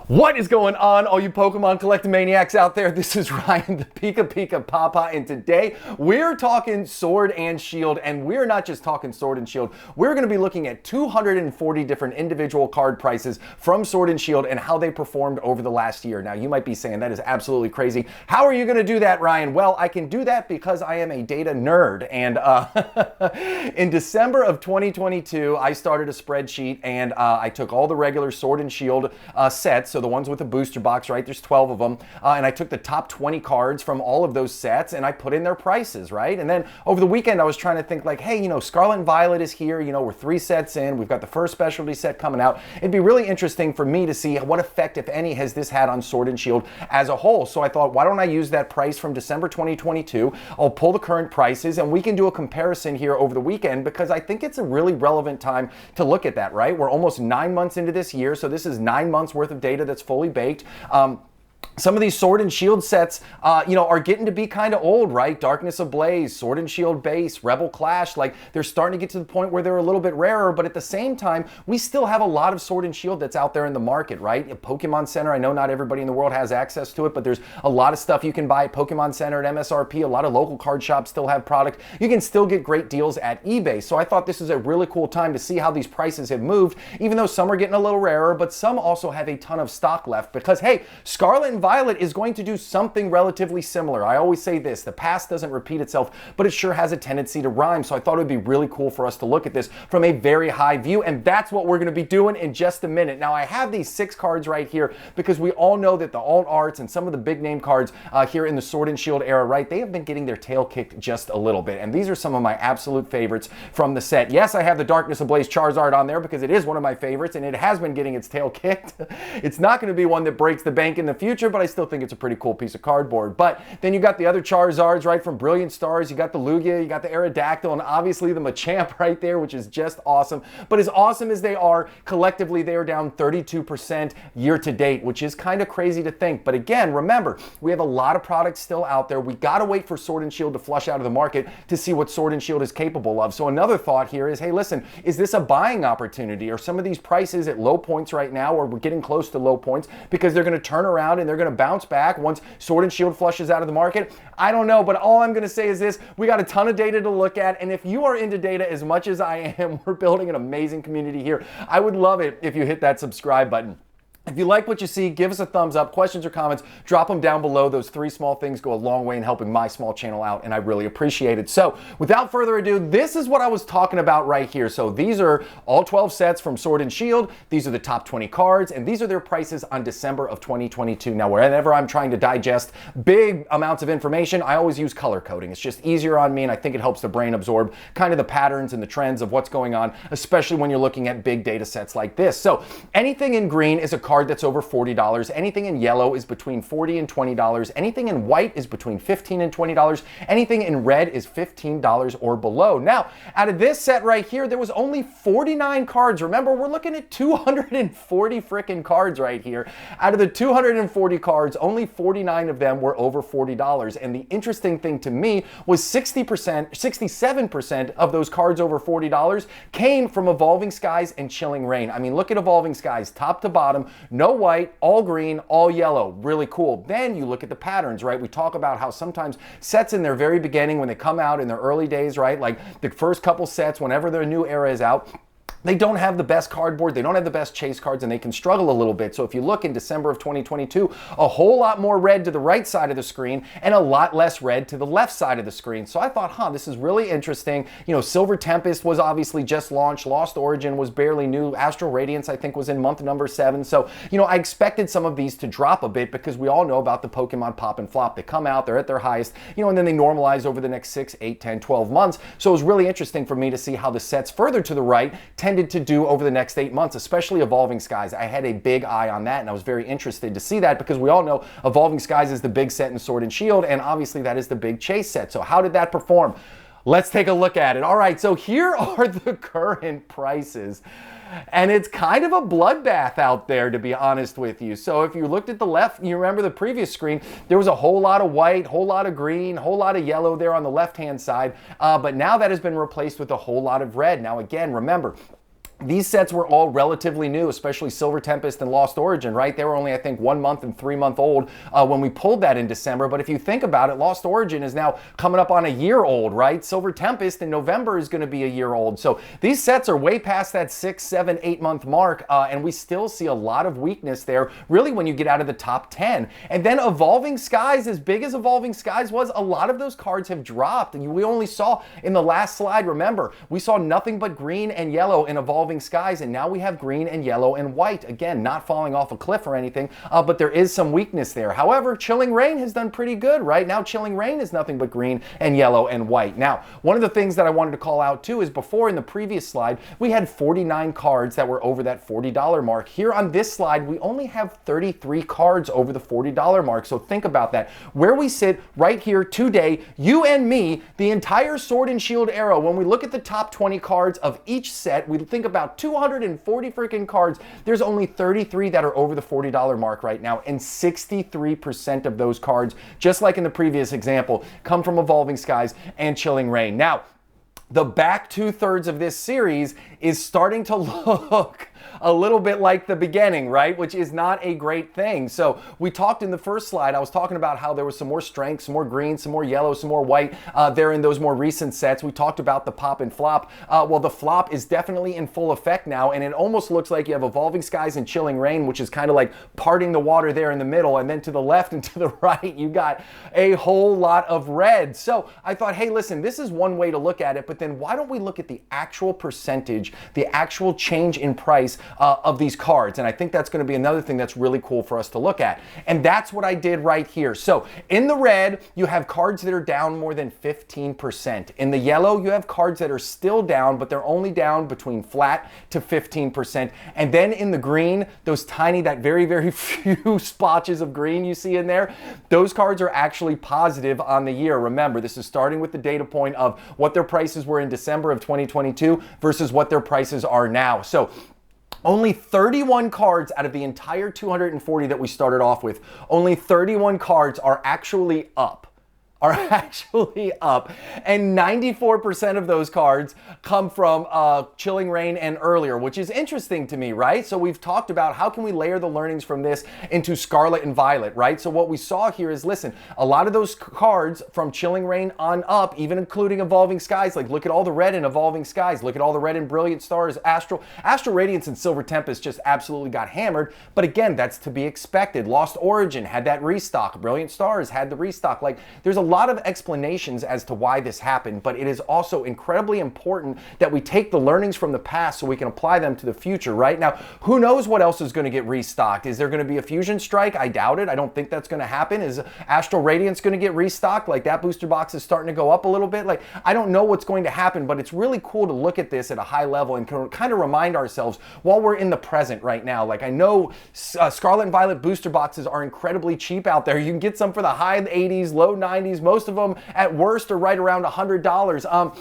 What is going on, all you Pokemon collecting maniacs out there? This is Ryan, the PikaPikaPapa, and today we're talking Sword and Shield, and we're not just talking Sword and Shield. We're going to be looking at 240 different individual card prices from Sword and Shield and how they performed over the last year. Now, you might be saying that is absolutely crazy. How are you going to do that, Ryan? Well, I can do that because I am a data nerd, and in December of 2022, I started a spreadsheet, and I took all the regular Sword and Shield sets, so the ones with the booster box, right? There's 12 of them. And I took the top 20 cards from all of those sets and I put in their prices, right? And then over the weekend, I was trying to think like, hey, Scarlet and Violet is here. We're 3 sets in. We've got the first specialty set coming out. It'd be really interesting for me to see what effect, if any, has this had on Sword and Shield as a whole. So I thought, why don't I use that price from December 2022? I'll pull the current prices and we can do a comparison here over the weekend because I think it's a really relevant time to look at that, right? We're almost 9 months into this year. So this is 9 months worth of data that's fully baked. Some of these Sword and Shield sets, are getting to be kind of old, right? Darkness Ablaze, Sword and Shield Base, Rebel Clash, like they're starting to get to the point where they're a little bit rarer, but at the same time, we still have a lot of Sword and Shield that's out there in the market, right? At Pokemon Center, I know not everybody in the world has access to it, but there's a lot of stuff you can buy at Pokemon Center at MSRP. A lot of local card shops still have product. You can still get great deals at eBay. So I thought this is a really cool time to see how these prices have moved, even though some are getting a little rarer, but some also have a ton of stock left because, hey, Scarlet and Violet is going to do something relatively similar. I always say this, the past doesn't repeat itself, but it sure has a tendency to rhyme. So I thought it would be really cool for us to look at this from a very high view, and that's what we're going to be doing in just a minute. Now, I have these 6 cards right here because we all know that the alt arts and some of the big name cards here in the Sword and Shield era, right, they have been getting their tail kicked just a little bit, and these are some of my absolute favorites from the set. Yes, I have the Darkness Ablaze Charizard on there because it is one of my favorites, and it has been getting its tail kicked. It's not going to be one that breaks the bank in the future, but I still think it's a pretty cool piece of cardboard. But then you got the other Charizards, right, from Brilliant Stars. You got the Lugia, you got the Aerodactyl, and obviously the Machamp right there, which is just awesome. But as awesome as they are, collectively they are down 32% year to date, which is kind of crazy to think. But again, remember, we have a lot of products still out there. We got to wait for Sword and Shield to flush out of the market to see what Sword and Shield is capable of. So another thought here is, hey, listen, is this a buying opportunity? Are some of these prices at low points right now, or we're getting close to low points because they're going to turn around and they're going to bounce back once Sword and Shield flushes out of the market? I don't know, but all I'm going to say is this: we got a ton of data to look at, and if you are into data as much as I am, we're building an amazing community here. I would love it if you hit that subscribe button. If you like what you see, give us a thumbs up. Questions or comments, drop them down below. Those 3 small things go a long way in helping my small channel out, and I really appreciate it. So without further ado, this is what I was talking about right here. So these are all 12 sets from Sword and Shield. These are the top 20 cards, and these are their prices on December of 2022. Now, whenever I'm trying to digest big amounts of information, I always use color coding. It's just easier on me, and I think it helps the brain absorb kind of the patterns and the trends of what's going on, especially when you're looking at big data sets like this. So anything in green is a card that's over $40. Anything in yellow is between $40 and $20. Anything in white is between $15 and $20. Anything in red is $15 or below. Now, out of this set right here, there was only 49 cards. Remember, we're looking at 240 freaking cards right here. Out of the 240 cards, only 49 of them were over $40. And the interesting thing to me was 67% of those cards over $40 came from Evolving Skies and Chilling Reign. I mean, look at Evolving Skies, top to bottom, no white, all green, all yellow. Really cool. Then you look at the patterns, right? We talk about how sometimes sets in their very beginning, when they come out in their early days, right? Like the first couple sets, whenever their new era is out, they don't have the best cardboard, they don't have the best chase cards, and they can struggle a little bit. So if you look in December of 2022, a whole lot more red to the right side of the screen and a lot less red to the left side of the screen. So I thought, this is really interesting. Silver Tempest was obviously just launched. Lost Origin was barely new. Astral Radiance, I think, was in month number 7. So, I expected some of these to drop a bit because we all know about the Pokemon pop and flop. They come out, they're at their highest, and then they normalize over the next 6, 8, 10, 12 months. So it was really interesting for me to see how the sets further to the right tended to do over the next 8 months, especially Evolving Skies. I had a big eye on that, and I was very interested to see that because we all know Evolving Skies is the big set in Sword and Shield, and obviously that is the big chase set. So how did that perform? Let's take a look at it. All right, so here are the current prices. And it's kind of a bloodbath out there, to be honest with you. So if you looked at the left, you remember the previous screen, there was a whole lot of white, whole lot of green, whole lot of yellow there on the left-hand side. But now that has been replaced with a whole lot of red. Now, again, remember, These sets were all relatively new, especially Silver Tempest and Lost Origin, right? They were only, I think, 1 month and 3 month old when we pulled that in December. But if you think about it, Lost Origin is now coming up on a year old, right? Silver Tempest in November is going to be a year old. So these sets are way past that 6, 7, 8 month mark, and we still see a lot of weakness there, really, when you get out of the top 10. And then Evolving Skies, as big as Evolving Skies was, a lot of those cards have dropped. And we only saw in the last slide, remember, we saw nothing but green and yellow in Evolving Skies, and now we have green and yellow and white. Again, not falling off a cliff or anything, but there is some weakness there. However, Chilling Reign has done pretty good, right? Now Chilling Reign is nothing but green and yellow and white. Now, one of the things that I wanted to call out too is before in the previous slide, we had 49 cards that were over that $40 mark. Here on this slide, we only have 33 cards over the $40 mark. So think about that. Where we sit right here today, you and me, the entire Sword and Shield era, when we look at the top 20 cards of each set, we think about 240 freaking cards. There's only 33 that are over the $40 mark right now, and 63% of those cards, just like in the previous example, come from Evolving Skies and Chilling Reign. Now, the back 2/3 of this series is starting to look a little bit like the beginning, right? Which is not a great thing. So we talked in the first slide, I was talking about how there was some more strength, some more green, some more yellow, some more white there in those more recent sets. We talked about the pop and flop. Well, the flop is definitely in full effect now, and it almost looks like you have Evolving Skies and Chilling Reign, which is kind of like parting the water there in the middle, and then to the left and to the right, you got a whole lot of red. So I thought, hey, listen, this is one way to look at it, but then why don't we look at the actual percentage, the actual change in price of these cards? And I think that's going to be another thing that's really cool for us to look at. And that's what I did right here. So in the red, you have cards that are down more than 15%. In the yellow, you have cards that are still down, but they're only down between flat to 15%. And then in the green, those tiny, that very, very few splotches of green you see in there, those cards are actually positive on the year. Remember, this is starting with the data point of what their prices were in December of 2022 versus what their prices are now. So only 31 cards out of the entire 240 that we started off with, only 31 cards are actually up. And 94% of those cards come from Chilling Reign and earlier, which is interesting to me, right? So we've talked about how can we layer the learnings from this into Scarlet and Violet, right? So what we saw here is, listen, a lot of those cards from Chilling Reign on up, even including Evolving Skies, like look at all the red in Evolving Skies, look at all the red in Brilliant Stars, Astral Radiance and Silver Tempest just absolutely got hammered, but again, that's to be expected. Lost Origin had that restock, Brilliant Stars had the restock. Like, there's a lot of explanations as to why this happened, but it is also incredibly important that we take the learnings from the past so we can apply them to the future, right? Now, who knows what else is going to get restocked? Is there going to be a Fusion Strike? I doubt it. I don't think that's going to happen. Is Astral Radiance going to get restocked? Like, that booster box is starting to go up a little bit. Like, I don't know what's going to happen, but it's really cool to look at this at a high level and kind of remind ourselves while we're in the present right now. Like, I know Scarlet and Violet booster boxes are incredibly cheap out there. You can get some for the high 80s, low 90s, most of them at worst are right around $100.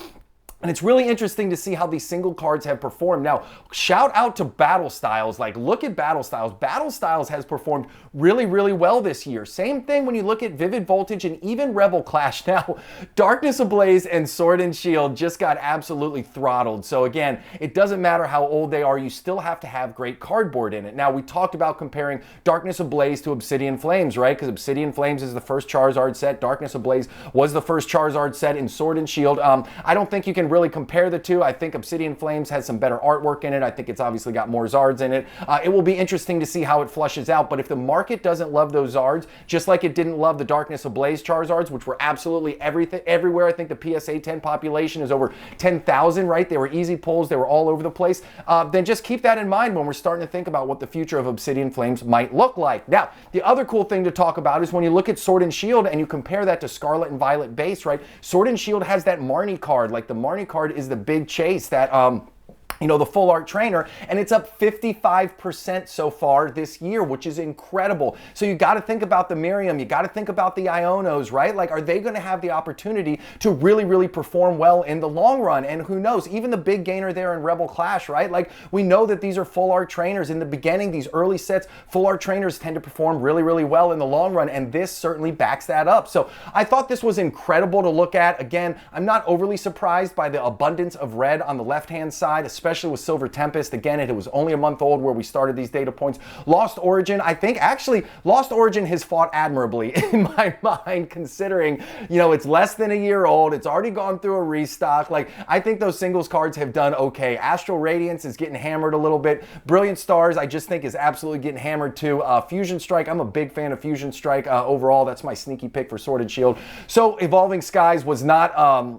And it's really interesting to see how these single cards have performed. Now, shout out to Battle Styles. Like, look at Battle Styles. Battle Styles has performed really, really well this year. Same thing when you look at Vivid Voltage and even Rebel Clash. Now, Darkness Ablaze and Sword and Shield just got absolutely throttled. So again, it doesn't matter how old they are, you still have to have great cardboard in it. Now, we talked about comparing Darkness Ablaze to Obsidian Flames, right? Because Obsidian Flames is the first Charizard set. Darkness Ablaze was the first Charizard set in Sword and Shield. I don't think you can really compare the two. I think Obsidian Flames has some better artwork in it. I think it's obviously got more Zards in it. It will be interesting to see how it flushes out, but if the market doesn't love those Zards, just like it didn't love the Darkness Ablaze Charizards, which were absolutely everywhere. I think the PSA 10 population is over 10,000, right? They were easy pulls. They were all over the place. Then just keep that in mind when we're starting to think about what the future of Obsidian Flames might look like. Now, the other cool thing to talk about is when you look at Sword and Shield and you compare that to Scarlet and Violet base, right? Sword and Shield has that Marnie card. Like, the Marnie card is the big chase that you know, the full art trainer, and it's up 55% so far this year, which is incredible. So you got to think about the Miriam, you got to think about the Ionos, right? Like, are they going to have the opportunity to really, really perform well in the long run? And who knows, even the big gainer there in Rebel Clash, right? Like, we know that these are full art trainers. In the beginning, these early sets, full art trainers tend to perform really, really well in the long run, and this certainly backs that up. So I thought this was incredible to look at. Again, I'm not overly surprised by the abundance of red on the left-hand side, especially especially with Silver Tempest. Again, it was only a month old where we started these data points. Lost Origin, I think actually Lost Origin has fought admirably in my mind, considering, you know, it's less than a year old. It's already gone through a restock. Like, I think those singles cards have done okay. Astral Radiance is getting hammered a little bit. Brilliant Stars, I just think is absolutely getting hammered too. Fusion Strike, I'm a big fan of Fusion Strike overall. That's my sneaky pick for Sword and Shield. So Evolving Skies was not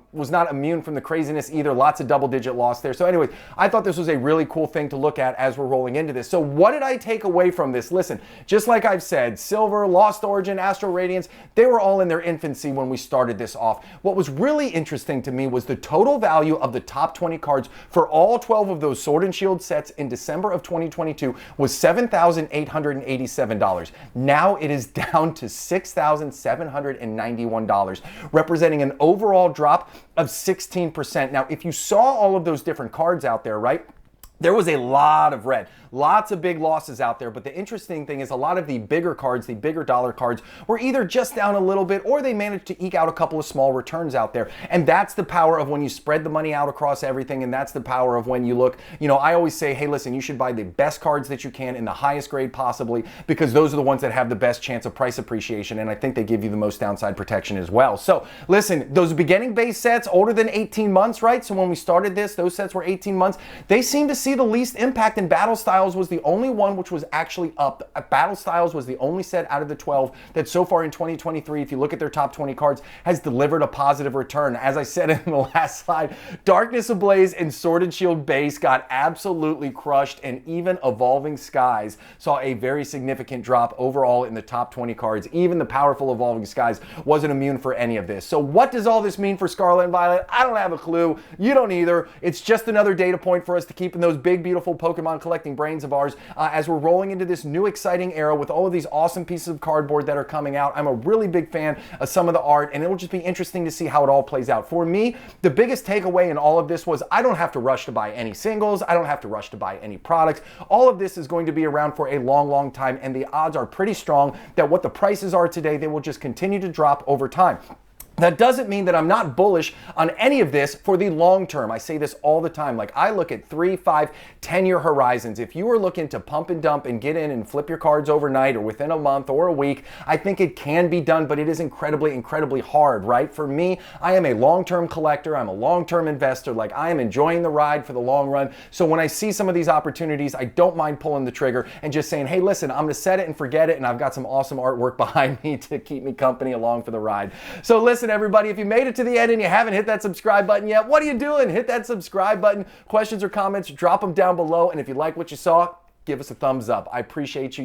immune from the craziness either. Lots of double-digit loss there. So anyways, I thought this was a really cool thing to look at as we're rolling into this. So what did I take away from this? Listen, just like I've said, Silver, Lost Origin, Astral Radiance, they were all in their infancy when we started this off. What was really interesting to me was the total value of the top 20 cards for all 12 of those Sword and Shield sets in December of 2022 was $7,887. Now it is down to $6,791, representing an overall drop of 16%. Now, if you saw all of those different cards out there, right? There was a lot of red, lots of big losses out there, but the interesting thing is a lot of the bigger cards, the bigger dollar cards, were either just down a little bit or they managed to eke out a couple of small returns out there. And that's the power of when you spread the money out across everything, and that's the power of when you look, you know, I always say, hey, listen, you should buy the best cards that you can in the highest grade possibly, because those are the ones that have the best chance of price appreciation, and I think they give you the most downside protection as well. So listen, those beginning base sets, older than 18 months, right? So when we started this, those sets were 18 months. They seem to see the least impact, and Battle Styles was the only one which was actually up. Battle Styles was the only set out of the 12 that so far in 2023, if you look at their top 20 cards, has delivered a positive return. As I said in the last slide, Darkness Ablaze and Sword and Shield base got absolutely crushed, and even Evolving Skies saw a very significant drop overall in the top 20 cards. Even the powerful Evolving Skies wasn't immune for any of this. So what does all this mean for Scarlet and Violet? I don't have a clue. You don't either. It's just another data point for us to keep in those big, beautiful Pokemon collecting brains of ours as we're rolling into this new exciting era with all of these awesome pieces of cardboard that are coming out. I'm a really big fan of some of the art, and it'll just be interesting to see how it all plays out. For me, the biggest takeaway in all of this was I don't have to rush to buy any singles. I don't have to rush to buy any products. All of this is going to be around for a long, long time, and the odds are pretty strong that what the prices are today, they will just continue to drop over time. That doesn't mean that I'm not bullish on any of this for the long term. I say this all the time. Like, I look at 3, 5, 10-year horizons. If you are looking to pump and dump and get in and flip your cards overnight or within a month or a week, I think it can be done, but it is incredibly, incredibly hard, right? For me, I am a long-term collector. I'm a long-term investor. Like, I am enjoying the ride for the long run. So when I see some of these opportunities, I don't mind pulling the trigger and just saying, hey, listen, I'm going to set it and forget it, and I've got some awesome artwork behind me to keep me company along for the ride. So listen, everybody, if you made it to the end and you haven't hit that subscribe button yet, what are you doing? Hit that subscribe button. Questions or comments, drop them down below. And if you like what you saw, give us a thumbs up. I appreciate you.